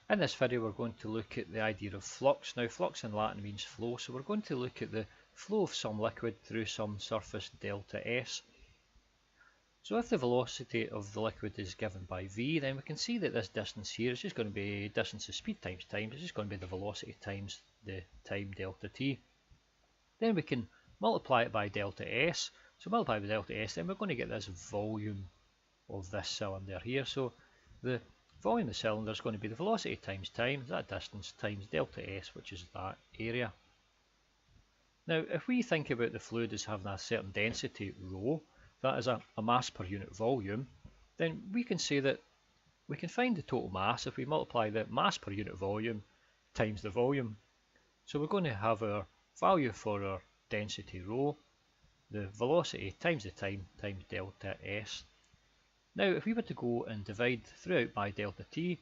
In this video we're going to look at the idea of flux. Now flux in Latin means flow, so we're going to look at the flow of some liquid through some surface delta S. So if the velocity of the liquid is given by v, then we can see that this distance here is just going to be distance of speed times time. It's just going to be the velocity times the time delta t. Then we can multiply it by delta S. So multiply by delta S, then we're going to get this volume of this cylinder here. So the volume of the cylinder is going to be the velocity times time, that distance, times delta S, which is that area. Now if we think about the fluid as having a certain density ρ, that is a mass per unit volume, then we can say that we can find the total mass if we multiply the mass per unit volume times the volume. So we're going to have our value for our density ρ, the velocity times the time times delta S. Now if we were to go and divide throughout by delta t,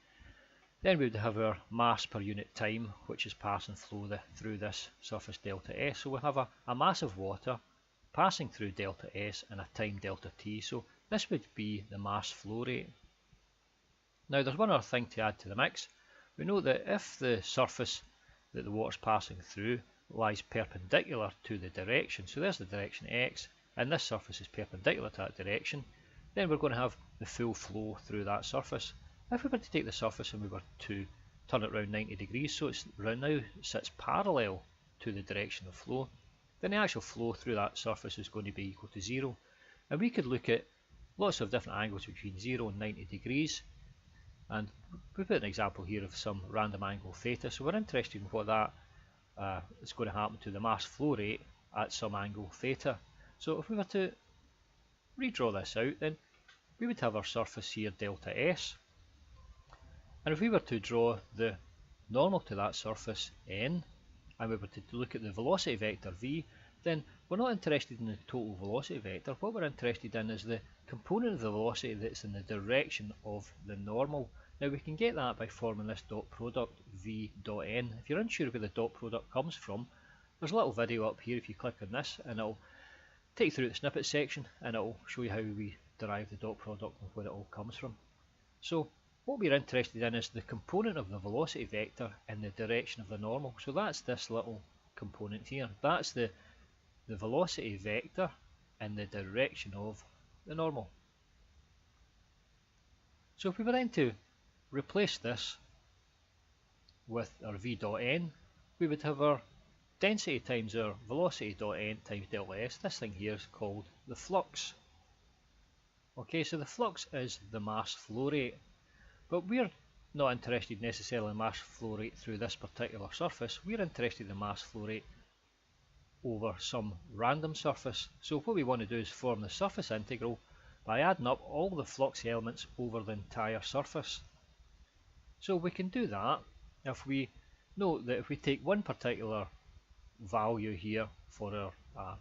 then we would have our mass per unit time, which is passing through this surface delta S. So we'll have a mass of water passing through delta S and a time delta t. So this would be the mass flow rate. Now there's one other thing to add to the mix. We know that if the surface that the water is passing through lies perpendicular to the direction, so there's the direction x, and this surface is perpendicular to that direction, then we're going to have the full flow through that surface. If we were to take the surface and we were to turn it around 90 degrees, so it's right now sits parallel to the direction of flow, then the actual flow through that surface is going to be equal to 0. And we could look at lots of different angles between 0 and 90 degrees, and we put an example here of some random angle theta, so we're interested in what that is going to happen to the mass flow rate at some angle theta. So if we were to redraw this out, then we would have our surface here delta S, and if we were to draw the normal to that surface n, and we were to look at the velocity vector v, then we're not interested in the total velocity vector. What we're interested in is the component of the velocity that's in the direction of the normal. Now we can get that by forming this dot product v dot n. If you're unsure where the dot product comes from, there's a little video up here if you click on this, and it'll take you through the snippet section and it'll show you how we derive the dot product and where it all comes from. So what we're interested in is the component of the velocity vector in the direction of the normal. So that's this little component here. That's the velocity vector in the direction of the normal. So if we were then to replace this with our v dot n, we would have our density times our velocity dot n times delta S. This thing here is called the flux. Okay, so the flux is the mass flow rate, but we're not interested necessarily in mass flow rate through this particular surface. We're interested in mass flow rate over some random surface. So what we want to do is form the surface integral by adding up all the flux elements over the entire surface. So we can do that if we note that if we take one particular value here for our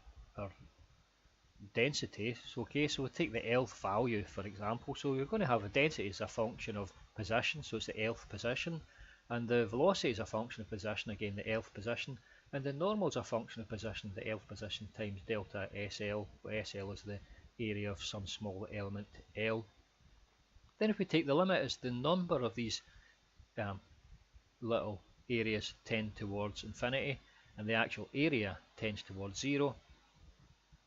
density, so we'll take the nth value for example. So we're going to have a density as a function of position, so it's the nth position, and the velocity is a function of position, again the nth position, and the normal is a function of position, the nth position times delta SL, where SL is the area of some small element L. Then if we take the limit as the number of these little areas tend towards infinity and the actual area tends towards 0,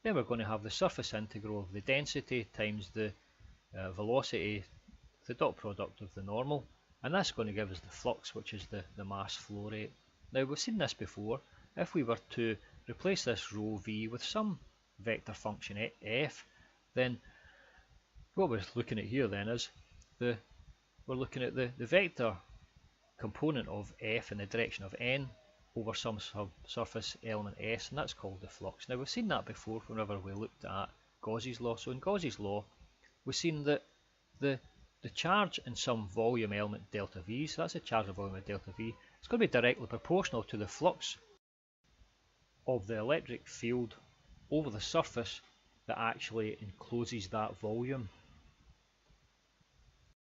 then we're going to have the surface integral of the density times the velocity, the dot product of the normal, and that's going to give us the flux, which is the mass flow rate. Now we've seen this before. If we were to replace this rho v with some vector function f, then what we're looking at here then is we're looking at the vector component of f in the direction of n over some surface element s, and that's called the flux. Now we've seen that before whenever we looked at Gauss's law. So in Gauss's law we've seen that the charge in some volume element delta v, so that's the charge of volume of delta v, it's going to be directly proportional to the flux of the electric field over the surface that actually encloses that volume.